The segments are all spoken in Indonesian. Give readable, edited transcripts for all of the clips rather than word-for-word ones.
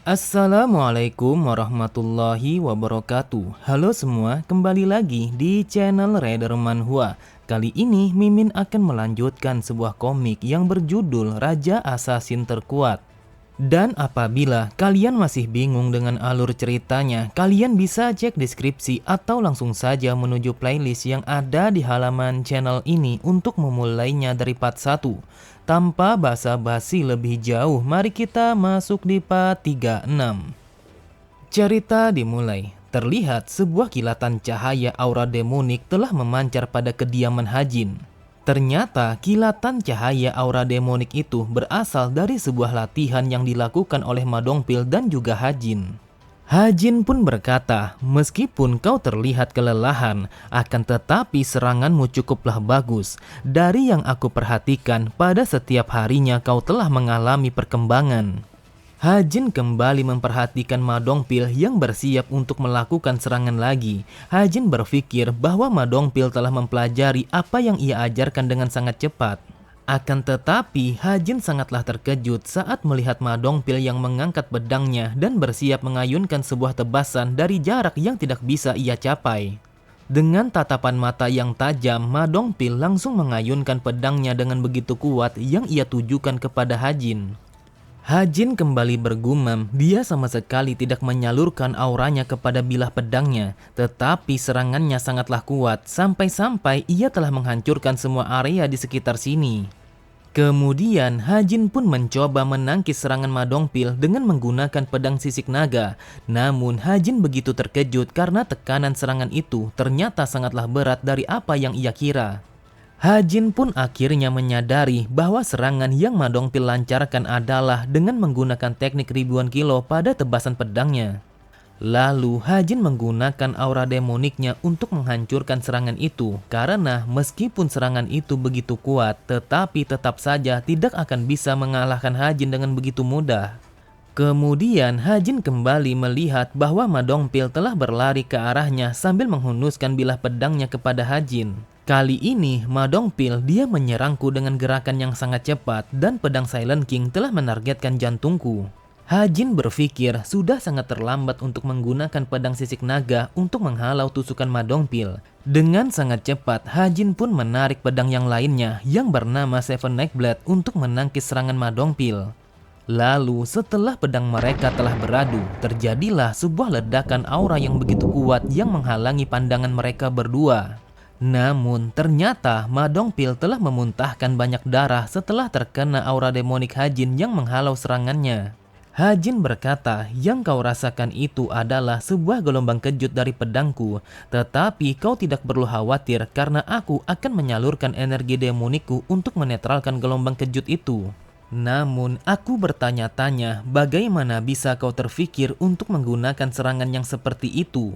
Assalamualaikum warahmatullahi wabarakatuh. Halo semua, kembali lagi di channel Raider Manhwa. Kali ini Mimin akan melanjutkan sebuah komik yang berjudul Raja Assassin Terkuat. Dan apabila kalian masih bingung dengan alur ceritanya, kalian bisa cek deskripsi atau langsung saja menuju playlist yang ada di halaman channel ini untuk memulainya dari part 1. Tanpa basa-basi lebih jauh, mari kita masuk di part 36. Cerita dimulai. Terlihat sebuah kilatan cahaya aura demonik telah memancar pada kediaman Hajin. Ternyata kilatan cahaya aura demonik itu berasal dari sebuah latihan yang dilakukan oleh Ma Dongpil dan juga Hajin. Hajin pun berkata, meskipun kau terlihat kelelahan, akan tetapi seranganmu cukuplah bagus. Dari yang aku perhatikan, pada setiap harinya kau telah mengalami perkembangan. Hajin kembali memperhatikan Ma Dongpil yang bersiap untuk melakukan serangan lagi. Hajin berpikir bahwa Ma Dongpil telah mempelajari apa yang ia ajarkan dengan sangat cepat. Akan tetapi, Hajin sangatlah terkejut saat melihat Ma Dongpil yang mengangkat pedangnya dan bersiap mengayunkan sebuah tebasan dari jarak yang tidak bisa ia capai. Dengan tatapan mata yang tajam, Ma Dongpil langsung mengayunkan pedangnya dengan begitu kuat yang ia tujukan kepada Hajin. Hajin kembali bergumam, dia sama sekali tidak menyalurkan auranya kepada bilah pedangnya, tetapi serangannya sangatlah kuat, sampai-sampai ia telah menghancurkan semua area di sekitar sini. Kemudian Hajin pun mencoba menangkis serangan Ma Dongpil dengan menggunakan pedang sisik naga. Namun Hajin begitu terkejut karena tekanan serangan itu ternyata sangatlah berat dari apa yang ia kira. Hajin pun akhirnya menyadari bahwa serangan yang Ma Dongpil lancarkan adalah dengan menggunakan teknik ribuan kilo pada tebasan pedangnya. Lalu Hajin menggunakan aura demoniknya untuk menghancurkan serangan itu karena meskipun serangan itu begitu kuat tetapi tetap saja tidak akan bisa mengalahkan Hajin dengan begitu mudah. Kemudian Hajin kembali melihat bahwa Ma Dongpil telah berlari ke arahnya sambil menghunuskan bilah pedangnya kepada Hajin. Kali ini Ma Dongpil dia menyerangku dengan gerakan yang sangat cepat dan pedang Silent King telah menargetkan jantungku. Hajin berpikir sudah sangat terlambat untuk menggunakan pedang sisik naga untuk menghalau tusukan Ma Dongpil. Dengan sangat cepat Hajin pun menarik pedang yang lainnya yang bernama Seven Neck Blade untuk menangkis serangan Ma Dongpil. Lalu setelah pedang mereka telah beradu, terjadilah sebuah ledakan aura yang begitu kuat yang menghalangi pandangan mereka berdua. Namun ternyata Ma Dongpil telah memuntahkan banyak darah setelah terkena aura demonik Hajin yang menghalau serangannya. Hajin berkata, yang kau rasakan itu adalah sebuah gelombang kejut dari pedangku, tetapi kau tidak perlu khawatir karena aku akan menyalurkan energi demonikku untuk menetralkan gelombang kejut itu. Namun aku bertanya-tanya, bagaimana bisa kau terfikir untuk menggunakan serangan yang seperti itu?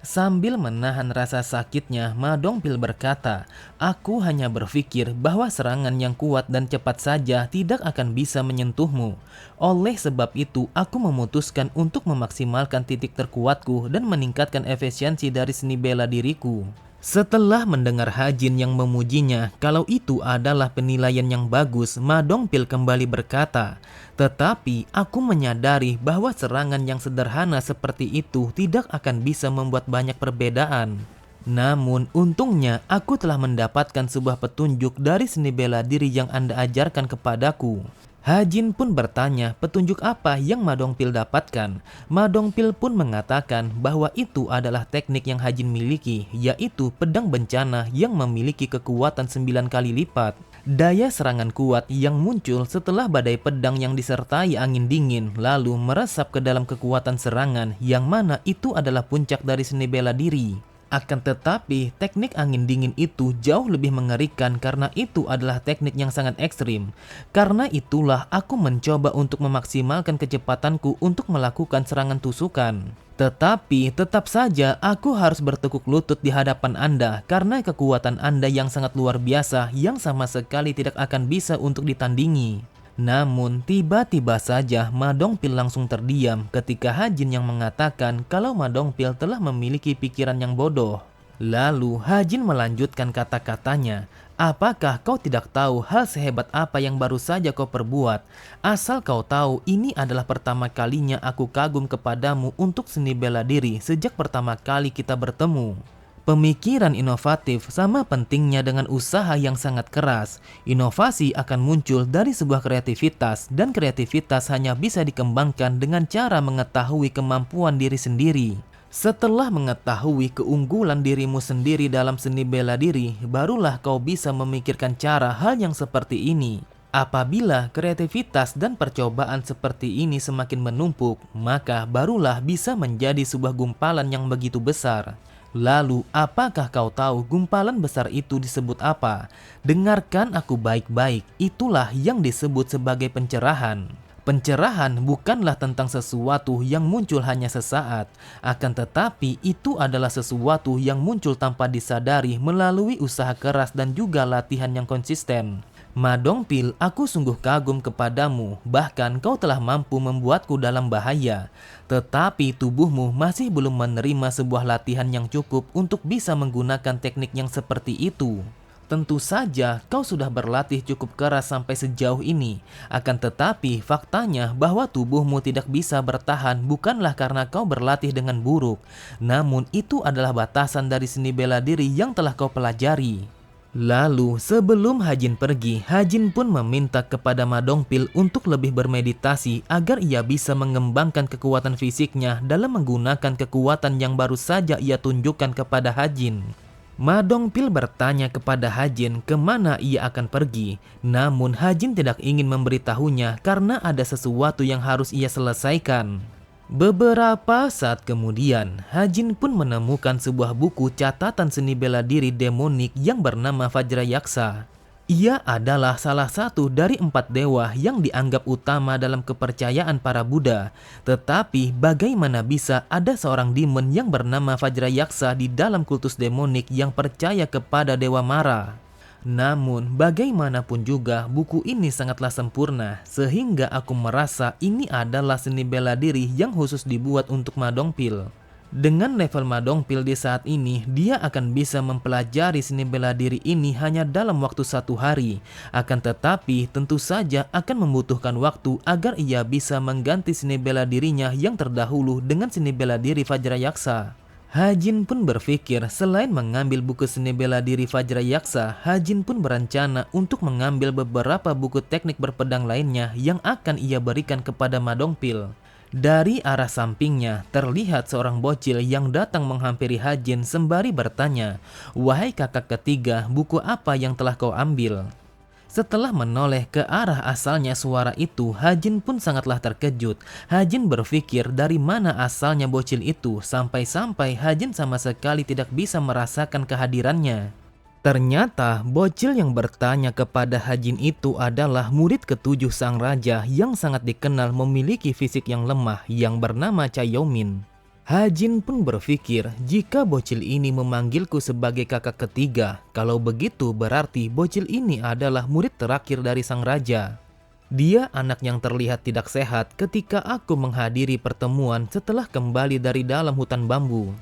Sambil menahan rasa sakitnya, Ma Dongpil berkata, aku hanya berpikir bahwa serangan yang kuat dan cepat saja tidak akan bisa menyentuhmu. Oleh sebab itu, aku memutuskan untuk memaksimalkan titik terkuatku dan meningkatkan efisiensi dari seni bela diriku. Setelah mendengar Hajin yang memujinya kalau itu adalah penilaian yang bagus, Ma Dongpil kembali berkata, tetapi aku menyadari bahwa serangan yang sederhana seperti itu tidak akan bisa membuat banyak perbedaan. Namun untungnya aku telah mendapatkan sebuah petunjuk dari seni bela diri yang Anda ajarkan kepadaku. Hajin pun bertanya petunjuk apa yang Ma Dongpil dapatkan. Ma Dongpil pun mengatakan bahwa itu adalah teknik yang Hajin miliki, yaitu pedang bencana yang memiliki kekuatan 9 kali lipat. Daya serangan kuat yang muncul setelah badai pedang yang disertai angin dingin lalu meresap ke dalam kekuatan serangan yang mana itu adalah puncak dari seni bela diri. Akan tetapi, teknik angin dingin itu jauh lebih mengerikan karena itu adalah teknik yang sangat ekstrim. Karena itulah aku mencoba untuk memaksimalkan kecepatanku untuk melakukan serangan tusukan. Tetapi tetap saja aku harus bertekuk lutut di hadapan Anda karena kekuatan Anda yang sangat luar biasa yang sama sekali tidak akan bisa untuk ditandingi. Namun tiba-tiba saja Ma Dongpil langsung terdiam ketika Hajin yang mengatakan kalau Ma Dongpil telah memiliki pikiran yang bodoh. Lalu Hajin melanjutkan kata-katanya, Apakah kau tidak tahu hal sehebat apa yang baru saja kau perbuat? Asal kau tahu, ini adalah pertama kalinya aku kagum kepadamu untuk seni bela diri sejak pertama kali kita bertemu. Pemikiran inovatif sama pentingnya dengan usaha yang sangat keras. Inovasi akan muncul dari sebuah kreativitas, dan kreativitas hanya bisa dikembangkan dengan cara mengetahui kemampuan diri sendiri. Setelah mengetahui keunggulan dirimu sendiri dalam seni bela diri, barulah kau bisa memikirkan cara hal yang seperti ini. Apabila kreativitas dan percobaan seperti ini semakin menumpuk, maka barulah bisa menjadi sebuah gumpalan yang begitu besar. Lalu, apakah kau tahu gumpalan besar itu disebut apa? Dengarkan aku baik-baik, itulah yang disebut sebagai pencerahan. Pencerahan bukanlah tentang sesuatu yang muncul hanya sesaat, akan tetapi itu adalah sesuatu yang muncul tanpa disadari melalui usaha keras dan juga latihan yang konsisten. Ma Dongpil, aku sungguh kagum kepadamu, bahkan kau telah mampu membuatku dalam bahaya. Tetapi tubuhmu masih belum menerima sebuah latihan yang cukup untuk bisa menggunakan teknik yang seperti itu. Tentu saja kau sudah berlatih cukup keras sampai sejauh ini. Akan tetapi faktanya bahwa tubuhmu tidak bisa bertahan bukanlah karena kau berlatih dengan buruk. Namun itu adalah batasan dari seni bela diri yang telah kau pelajari. Lalu sebelum Hajin pergi, Hajin pun meminta kepada Ma Dongpil untuk lebih bermeditasi agar ia bisa mengembangkan kekuatan fisiknya dalam menggunakan kekuatan yang baru saja ia tunjukkan kepada Hajin. Ma Dongpil bertanya kepada Hajin kemana ia akan pergi. Namun Hajin tidak ingin memberitahunya karena ada sesuatu yang harus ia selesaikan. Beberapa saat kemudian, Hajin pun menemukan sebuah buku catatan seni bela diri demonik yang bernama Vajrayaksa. Ia adalah salah satu dari 4 dewa yang dianggap utama dalam kepercayaan para Buddha. Tetapi bagaimana bisa ada seorang demon yang bernama Vajrayaksa di dalam kultus demonik yang percaya kepada Dewa Mara? Namun bagaimanapun juga buku ini sangatlah sempurna, sehingga aku merasa ini adalah seni bela diri yang khusus dibuat untuk Ma Dongpil. Dengan level Ma Dongpil di saat ini, dia akan bisa mempelajari seni bela diri ini hanya dalam waktu 1 hari. Akan tetapi tentu saja akan membutuhkan waktu agar ia bisa mengganti seni bela dirinya yang terdahulu dengan seni bela diri Vajrayaksa. Hajin pun berpikir selain mengambil buku seni bela diri Vajrayaksa, Hajin pun berencana untuk mengambil beberapa buku teknik berpedang lainnya yang akan ia berikan kepada Ma Dongpil. Dari arah sampingnya, terlihat seorang bocil yang datang menghampiri Hajin sembari bertanya, "Wahai kakak ketiga, buku apa yang telah kau ambil?" Setelah menoleh ke arah asalnya suara itu, Hajin pun sangatlah terkejut. Hajin berpikir dari mana asalnya bocil itu, sampai-sampai Hajin sama sekali tidak bisa merasakan kehadirannya. Ternyata bocil yang bertanya kepada Hajin itu adalah murid ketujuh sang raja yang sangat dikenal memiliki fisik yang lemah yang bernama Chayomin. Hajin pun berpikir jika bocil ini memanggilku sebagai kakak ketiga, kalau begitu berarti bocil ini adalah murid terakhir dari sang raja. Dia anak yang terlihat tidak sehat ketika aku menghadiri pertemuan setelah kembali dari dalam hutan bambu.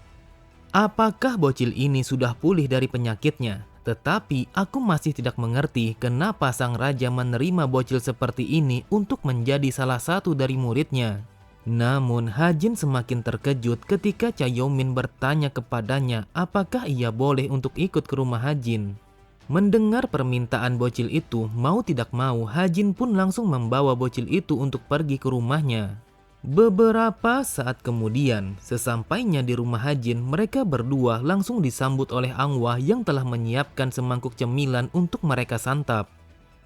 Apakah bocil ini sudah pulih dari penyakitnya? Tetapi aku masih tidak mengerti kenapa sang raja menerima bocil seperti ini untuk menjadi salah satu dari muridnya. Namun Hajin semakin terkejut ketika Chayomin bertanya kepadanya apakah ia boleh untuk ikut ke rumah Hajin. Mendengar permintaan bocil itu, mau tidak mau Hajin pun langsung membawa bocil itu untuk pergi ke rumahnya. Beberapa saat kemudian, sesampainya di rumah Hajin, mereka berdua langsung disambut oleh Angwa yang telah menyiapkan semangkuk cemilan untuk mereka santap.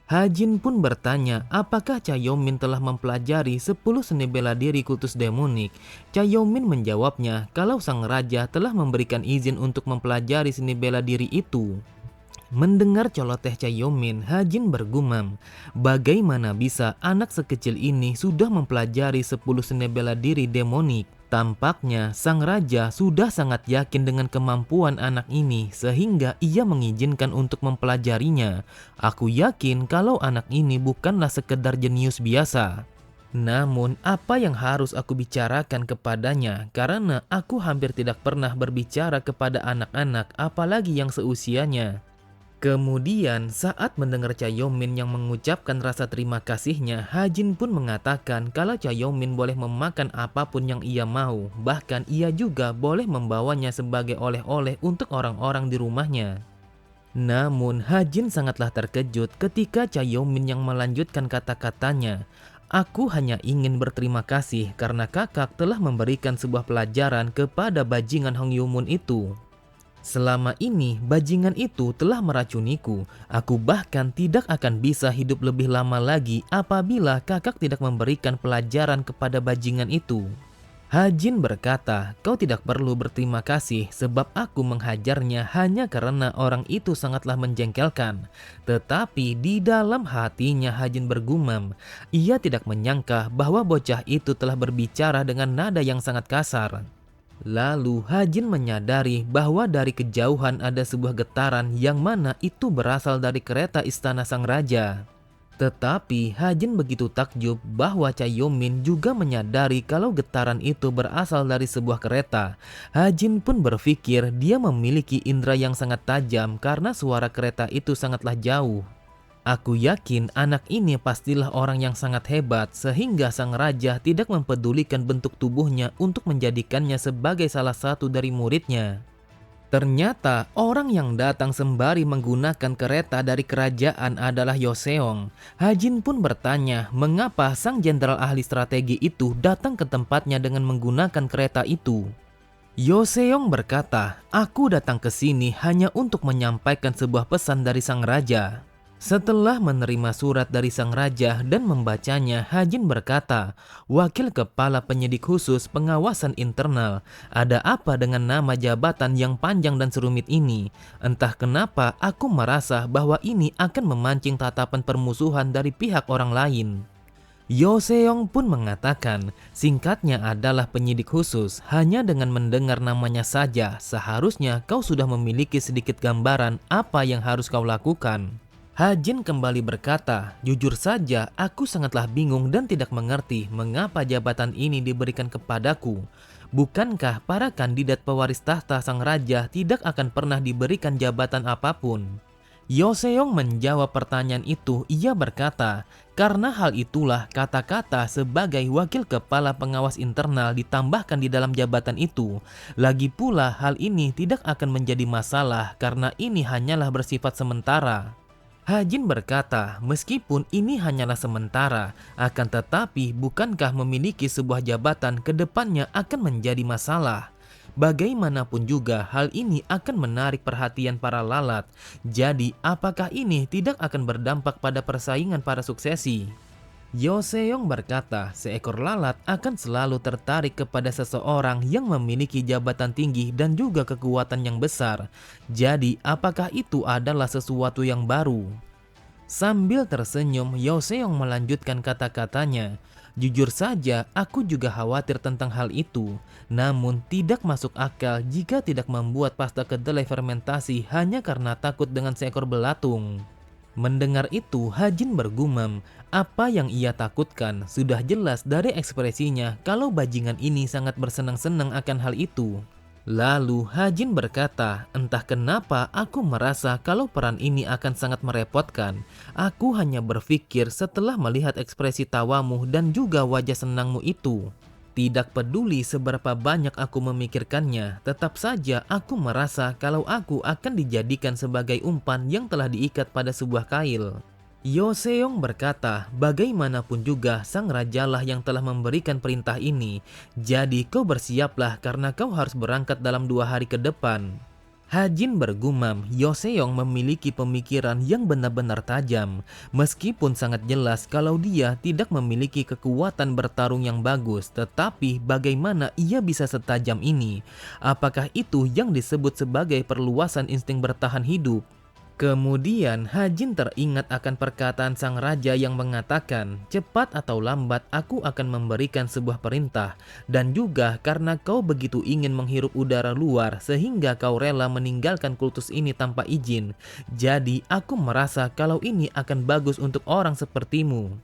Hajin pun bertanya apakah Chayomin telah mempelajari 10 seni bela diri kultus demonik. Chayomin menjawabnya kalau sang raja telah memberikan izin untuk mempelajari seni bela diri itu. Mendengar celoteh Chayomin, Hajin bergumam, bagaimana bisa anak sekecil ini sudah mempelajari 10 seni bela diri demonik? Tampaknya sang raja sudah sangat yakin dengan kemampuan anak ini sehingga ia mengizinkan untuk mempelajarinya. Aku yakin kalau anak ini bukanlah sekedar jenius biasa. Namun apa yang harus aku bicarakan kepadanya karena aku hampir tidak pernah berbicara kepada anak-anak apalagi yang seusianya. Kemudian saat mendengar Chayomin yang mengucapkan rasa terima kasihnya, Hajin pun mengatakan kalau Chayomin boleh memakan apapun yang ia mau. Bahkan ia juga boleh membawanya sebagai oleh-oleh untuk orang-orang di rumahnya. Namun Hajin sangatlah terkejut ketika Chayomin yang melanjutkan kata-katanya. Aku hanya ingin berterima kasih karena kakak telah memberikan sebuah pelajaran kepada bajingan Hong Yumun itu. Selama ini, bajingan itu telah meracuniku. Aku bahkan tidak akan bisa hidup lebih lama lagi apabila kakak tidak memberikan pelajaran kepada bajingan itu. Hajin berkata, kau tidak perlu berterima kasih sebab aku menghajarnya hanya karena orang itu sangatlah menjengkelkan. Tetapi di dalam hatinya Hajin bergumam, ia tidak menyangka bahwa bocah itu telah berbicara dengan nada yang sangat kasar. Lalu Hajin menyadari bahwa dari kejauhan ada sebuah getaran yang mana itu berasal dari kereta istana sang raja. Tetapi Hajin begitu takjub bahwa Chayomin juga menyadari kalau getaran itu berasal dari sebuah kereta. Hajin pun berpikir dia memiliki indera yang sangat tajam karena suara kereta itu sangatlah jauh. Aku yakin anak ini pastilah orang yang sangat hebat sehingga sang raja tidak mempedulikan bentuk tubuhnya untuk menjadikannya sebagai salah satu dari muridnya. Ternyata orang yang datang sembari menggunakan kereta dari kerajaan adalah Yoseong. Hajin pun bertanya mengapa sang jenderal ahli strategi itu datang ke tempatnya dengan menggunakan kereta itu. Yoseong berkata, aku datang ke sini hanya untuk menyampaikan sebuah pesan dari sang raja. Setelah menerima surat dari sang raja dan membacanya, Hajin berkata, wakil kepala penyidik khusus pengawasan internal, ada apa dengan nama jabatan yang panjang dan serumit ini? Entah kenapa aku merasa bahwa ini akan memancing tatapan permusuhan dari pihak orang lain. Yoseong pun mengatakan, singkatnya adalah penyidik khusus. Hanya dengan mendengar namanya saja, seharusnya kau sudah memiliki sedikit gambaran apa yang harus kau lakukan. Hajin kembali berkata, jujur saja aku sangatlah bingung dan tidak mengerti mengapa jabatan ini diberikan kepadaku. Bukankah para kandidat pewaris tahta sang raja tidak akan pernah diberikan jabatan apapun? Yoseong menjawab pertanyaan itu. Ia berkata, karena hal itulah kata-kata sebagai wakil kepala pengawas internal ditambahkan di dalam jabatan itu. Lagi pula hal ini tidak akan menjadi masalah karena ini hanyalah bersifat sementara. Hajin berkata, meskipun ini hanyalah sementara, akan tetapi bukankah memiliki sebuah jabatan ke depannya akan menjadi masalah? Bagaimanapun juga hal ini akan menarik perhatian para lalat. Jadi apakah ini tidak akan berdampak pada persaingan para suksesi? Yoseong berkata, seekor lalat akan selalu tertarik kepada seseorang yang memiliki jabatan tinggi dan juga kekuatan yang besar. Jadi, apakah itu adalah sesuatu yang baru? Sambil tersenyum, Yoseong melanjutkan kata-katanya. Jujur saja, aku juga khawatir tentang hal itu. Namun, tidak masuk akal jika tidak membuat pasta kedelai fermentasi hanya karena takut dengan seekor belatung. Mendengar itu, Hajin bergumam. Apa yang ia takutkan sudah jelas dari ekspresinya kalau bajingan ini sangat bersenang-senang akan hal itu. Lalu Hajin berkata, entah kenapa aku merasa kalau peran ini akan sangat merepotkan. Aku hanya berpikir setelah melihat ekspresi tawamu dan juga wajah senangmu itu. Tidak peduli seberapa banyak aku memikirkannya, tetap saja aku merasa kalau aku akan dijadikan sebagai umpan yang telah diikat pada sebuah kail. Yoseong berkata, bagaimanapun juga sang rajalah yang telah memberikan perintah ini. Jadi kau bersiaplah karena kau harus berangkat dalam 2 hari ke depan. Hajin bergumam, Yoseong memiliki pemikiran yang benar-benar tajam. Meskipun sangat jelas kalau dia tidak memiliki kekuatan bertarung yang bagus, tetapi bagaimana ia bisa setajam ini? Apakah itu yang disebut sebagai perluasan insting bertahan hidup? Kemudian Hajin teringat akan perkataan sang raja yang mengatakan, cepat atau lambat aku akan memberikan sebuah perintah. Dan juga karena kau begitu ingin menghirup udara luar sehingga kau rela meninggalkan kultus ini tanpa izin. Jadi aku merasa kalau ini akan bagus untuk orang sepertimu.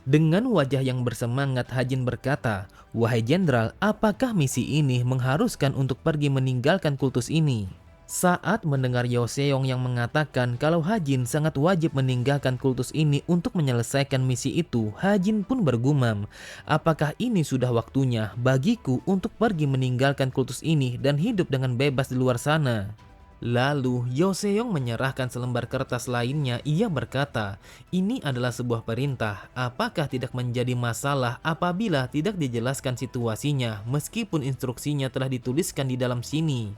Dengan wajah yang bersemangat Hajin berkata, wahai jenderal, apakah misi ini mengharuskan untuk pergi meninggalkan kultus ini? Saat mendengar Yoseong yang mengatakan kalau Hajin sangat wajib meninggalkan kultus ini untuk menyelesaikan misi itu, Hajin pun bergumam, apakah ini sudah waktunya bagiku untuk pergi meninggalkan kultus ini dan hidup dengan bebas di luar sana? Lalu Yoseong menyerahkan selembar kertas lainnya. Ia berkata, ini adalah sebuah perintah. Apakah tidak menjadi masalah apabila tidak dijelaskan situasinya meskipun instruksinya telah dituliskan di dalam sini?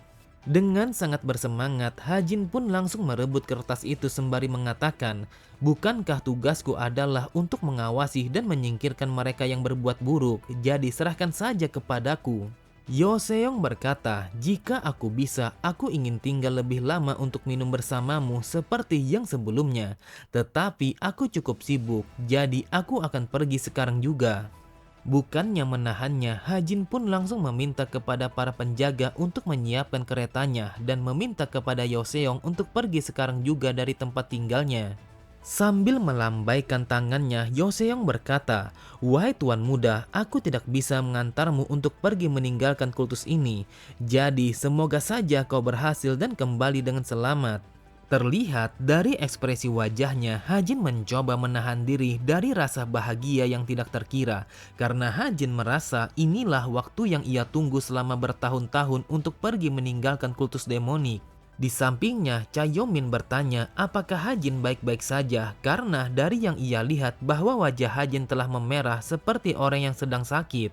Dengan sangat bersemangat, Hajin pun langsung merebut kertas itu sembari mengatakan, bukankah tugasku adalah untuk mengawasi dan menyingkirkan mereka yang berbuat buruk, jadi serahkan saja kepadaku. Yoseong berkata, jika aku bisa, aku ingin tinggal lebih lama untuk minum bersamamu seperti yang sebelumnya. Tetapi aku cukup sibuk, jadi aku akan pergi sekarang juga. Bukannya menahannya, Hajin pun langsung meminta kepada para penjaga untuk menyiapkan keretanya dan meminta kepada Yoseong untuk pergi sekarang juga dari tempat tinggalnya. Sambil melambaikan tangannya, Yoseong berkata, wahai tuan muda, aku tidak bisa mengantarmu untuk pergi meninggalkan kultus ini. Jadi semoga saja kau berhasil dan kembali dengan selamat. Terlihat dari ekspresi wajahnya, Hajin mencoba menahan diri dari rasa bahagia yang tidak terkira. Karena Hajin merasa inilah waktu yang ia tunggu selama bertahun-tahun untuk pergi meninggalkan kultus demonik. Di sampingnya, Chayomin bertanya apakah Hajin baik-baik saja karena dari yang ia lihat bahwa wajah Hajin telah memerah seperti orang yang sedang sakit.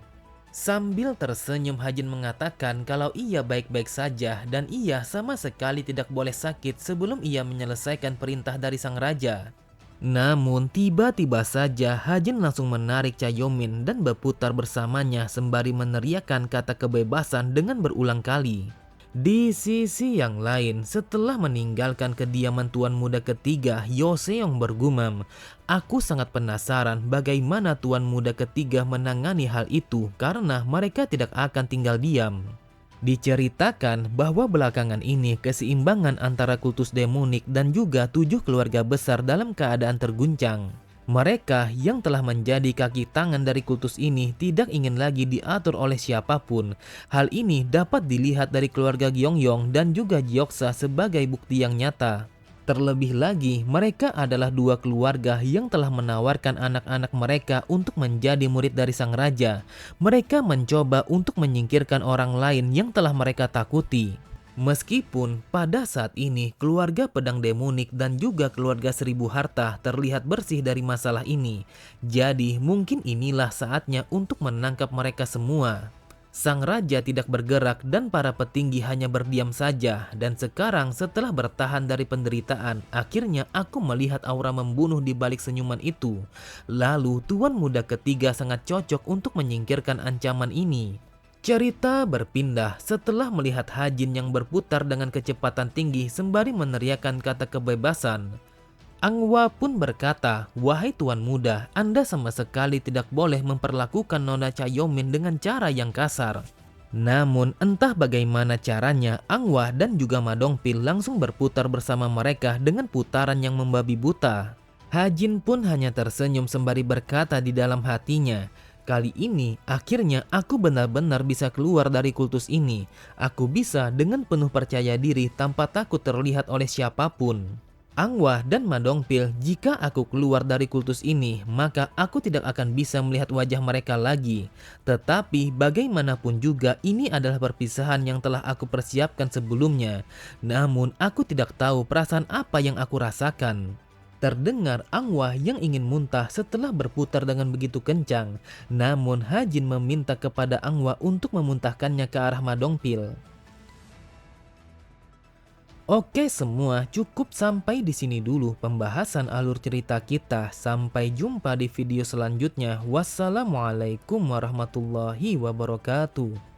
Sambil tersenyum, Hajin mengatakan kalau ia baik-baik saja dan ia sama sekali tidak boleh sakit sebelum ia menyelesaikan perintah dari sang raja. Namun tiba-tiba saja Hajin langsung menarik Chayomin dan berputar bersamanya sembari meneriakkan kata kebebasan dengan berulang kali. Di sisi yang lain, setelah meninggalkan kediaman tuan muda ketiga, Yoseong bergumam, aku sangat penasaran bagaimana tuan muda ketiga menangani hal itu karena mereka tidak akan tinggal diam. Diceritakan bahwa belakangan ini keseimbangan antara kultus demonik dan juga 7 keluarga besar dalam keadaan terguncang. Mereka yang telah menjadi kaki tangan dari kultus ini tidak ingin lagi diatur oleh siapapun. Hal ini dapat dilihat dari keluarga Gyeongyong dan juga Gyeoksa sebagai bukti yang nyata. Terlebih lagi, mereka adalah 2 keluarga yang telah menawarkan anak-anak mereka untuk menjadi murid dari sang raja. Mereka mencoba untuk menyingkirkan orang lain yang telah mereka takuti. Meskipun pada saat ini keluarga pedang demonik dan juga keluarga seribu harta terlihat bersih dari masalah ini, jadi mungkin inilah saatnya untuk menangkap mereka semua. Sang raja tidak bergerak dan para petinggi hanya berdiam saja, dan sekarang setelah bertahan dari penderitaan, akhirnya aku melihat aura membunuh di balik senyuman itu. Lalu tuan muda ketiga sangat cocok untuk menyingkirkan ancaman ini. Cerita berpindah setelah melihat Hajin yang berputar dengan kecepatan tinggi sembari meneriakkan kata kebebasan. Angwa pun berkata, wahai tuan muda, Anda sama sekali tidak boleh memperlakukan Nona Chayomin dengan cara yang kasar. Namun entah bagaimana caranya, Angwa dan juga Ma Dongpil langsung berputar bersama mereka dengan putaran yang membabi buta. Hajin pun hanya tersenyum sembari berkata di dalam hatinya, kali ini akhirnya aku benar-benar bisa keluar dari kultus ini. Aku bisa dengan penuh percaya diri tanpa takut terlihat oleh siapapun. Angwa dan Ma Dongpil, jika aku keluar dari kultus ini, maka aku tidak akan bisa melihat wajah mereka lagi. Tetapi bagaimanapun juga ini adalah perpisahan yang telah aku persiapkan sebelumnya. Namun aku tidak tahu perasaan apa yang aku rasakan. Terdengar Angwa yang ingin muntah setelah berputar dengan begitu kencang. Namun Hajin meminta kepada Angwa untuk memuntahkannya ke arah Ma Dongpil. Oke semua, cukup sampai di sini dulu pembahasan alur cerita kita. Sampai jumpa di video selanjutnya. Wassalamualaikum warahmatullahi wabarakatuh.